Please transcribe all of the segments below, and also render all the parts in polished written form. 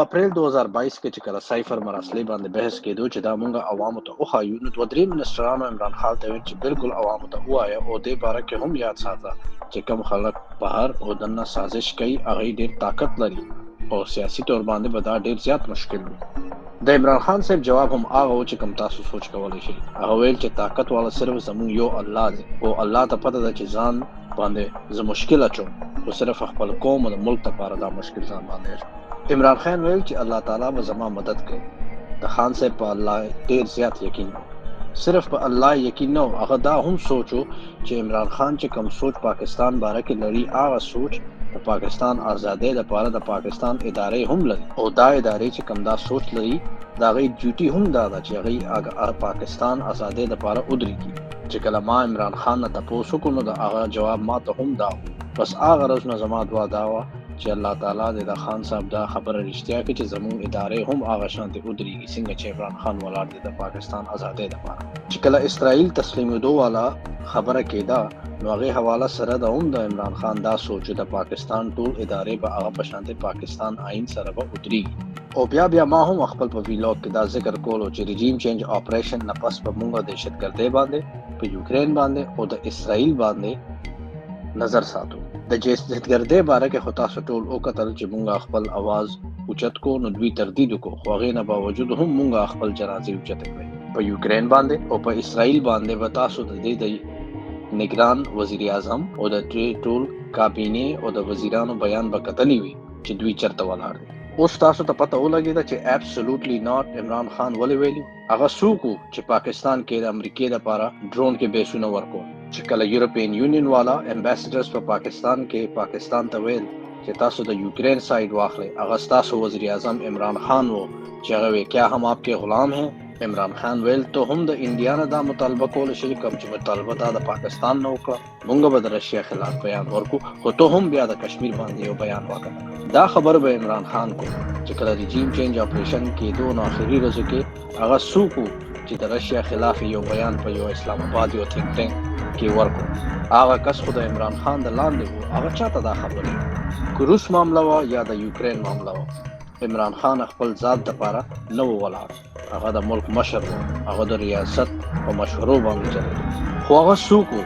اپریل 2022 کې چې کله سایفر مراسلې باندې بحث کېدو چې دا مونږه عوامو ته وښایو، نو 2-3 منسټرانو عمران خان ته ویل چې بالکل عوامو ته ووایه او دې باره کې هم یاد ساته چې کوم خلک بهر او دننه سازش کوي هغوی ډېر طاقت لري او سیاسي طور باندې به دا ډېر زیات مشکل وي. د عمران خان صاحب جواب هم هغه و چې کوم تاسو سوچ کولی شئ. هغه ویل چې طاقت والا صرف زموږ یو الله دی او الله ته پته ده چې ځان باندې زه مشکل اچوم، خو صرف خپل قوم او د ملک لپاره دا مشکل ځان باندې اچوم. عمران خان ویل چې الله تعالی به زما مدد کوي. د خان صاحب په الله ډېر زیات یقین و. صرف په الله یقین نه و، هغه دا هم سوچو چې عمران خان چې کوم سوچ پاکستان باره کې لري، هغه سوچ د پاکستان آزادۍ لپاره د پاکستان ادارې هم لري او دا ادارې چې کوم دا سوچ لري د هغوی ډیوټي هم دا ده چې هغوی پاکستان آزادۍ لپاره ودرېږي. چې کله ما عمران خان نه تپوس وکړو نو د هغه جواب ما ته هم دا و. بس هغه ورځ نه زما دعا دا وه چې الله تعالی د خان صاحب دا خبره رښتیا کړي چې زموږ ادارې هم هغه شانتې ودرېږي څنګه چې عمران خان ولاړ دی د پاکستان آزادۍ لپاره. چې کله اسرائیل تسلیمېدو والا خبره کېده نو هغې حواله سره د هم د عمران خان دا سوچ د پاکستان ټول ادارې به هغه په شانتې پاکستان آئین سره به ودرېږي. او بیا ما هم خپل په ویلاګ کې دا ذکر کولو چې رژیم چینج آپریشن نه پس به موږ دهشتګردۍ باندې په یوکرین باندې او د اسرائیل باندې نظر ساتو. د دهشتګردۍ باره کې خو تاسو ټول وکتل چې موږ خپل اواز اوچت کو نو دوی تردید وکړو، خو هغې نه باوجود هم موږ خپل جنازې اوچتې کړې. په یوکرین باندې او په اسرائیل باندې به تاسو د دې د نگران وزیر اعظم او د ټول کابینې او د وزیرانو بیان به کتلی وي چې دوی چرته ولاړ دي. اوس تاسو ته پته ولګېده چې absolutely not عمران خان ولې ویلي. هغه څوک و چې پاکستان کې د امریکې لپاره ډرون کې بیسونه ورکول. چې کله یورپین یونین والا امبیسډرز په پاکستان کې پاکستان ته ویل چې تاسو د یوکرین سایډ واخلئ، هغه ستاسو وزیر اعظم عمران خان و چې هغه وی کیا هم آپ کے غلام ہیں. عمران خان ویل ته هم د انډیا نه دا مطالبه کولی شي کوم چې مطالبه دا د پاکستان نه وکړه، موږ به د رشیا خلاف بیان ورکو، خو ته هم بیا د کشمیر باندې یو بیان وکړه. دا خبر به عمران خان کو چې کله رژیم چینج آپریشن کېدو نو آخري ورځو کې هغه څوک چې د رشیا خلاف یو بیان په یو اسلام آباد یو تھنک ټینک کې ورکو، هغه کس خو د عمران خان د لاندې و. هغه چاته دا خبرې که روس معامله وه یا د یوکرین معامله وه، عمران خان خپل ذات دپاره نه و ولاړ. هغه د ملک مشر و، هغه د ریاست په مشورو باندې چلېده، خو هغه څوک و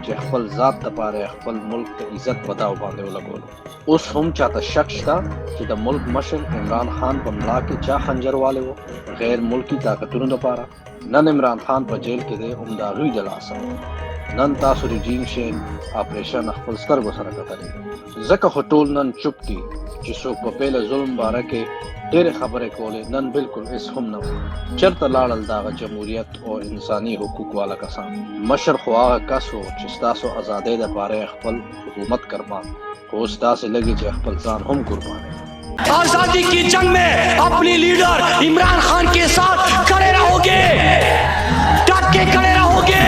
چې خپل ذات دپاره خپل ملک ته عزت په داو باندې ولګولو. اوس هم چاته شک شته چې د ملک مشر عمران خان په ملا کې چا خنجر والی و غیر ملکی طاقتونو دپاره. نن عمران خان په جیل کې دی هم د هغوی د لاسه. نن تاسو رژیم چینج آپریشن خپل سترګو سره کتلی، ځکه خو ټول نن چوپ دي چې څوک په پیله ظلم باره کې ډېرې خبرې کولې، نن بالکل هېڅ هم نه و. چېرته لاړل د هغه جمهوریت او انساني حقوق والا کسان؟ مشر خو هغه کس و چې ستاسو ازادۍ دپاره خپل حکومت قربان، خو اوس داسې لګي چې خپل ځان هم قربان ہے. आजादी की जंग में अपनी लीडर इमरान खान के साथ खड़े रहोगे, डट के खड़े रहोगे.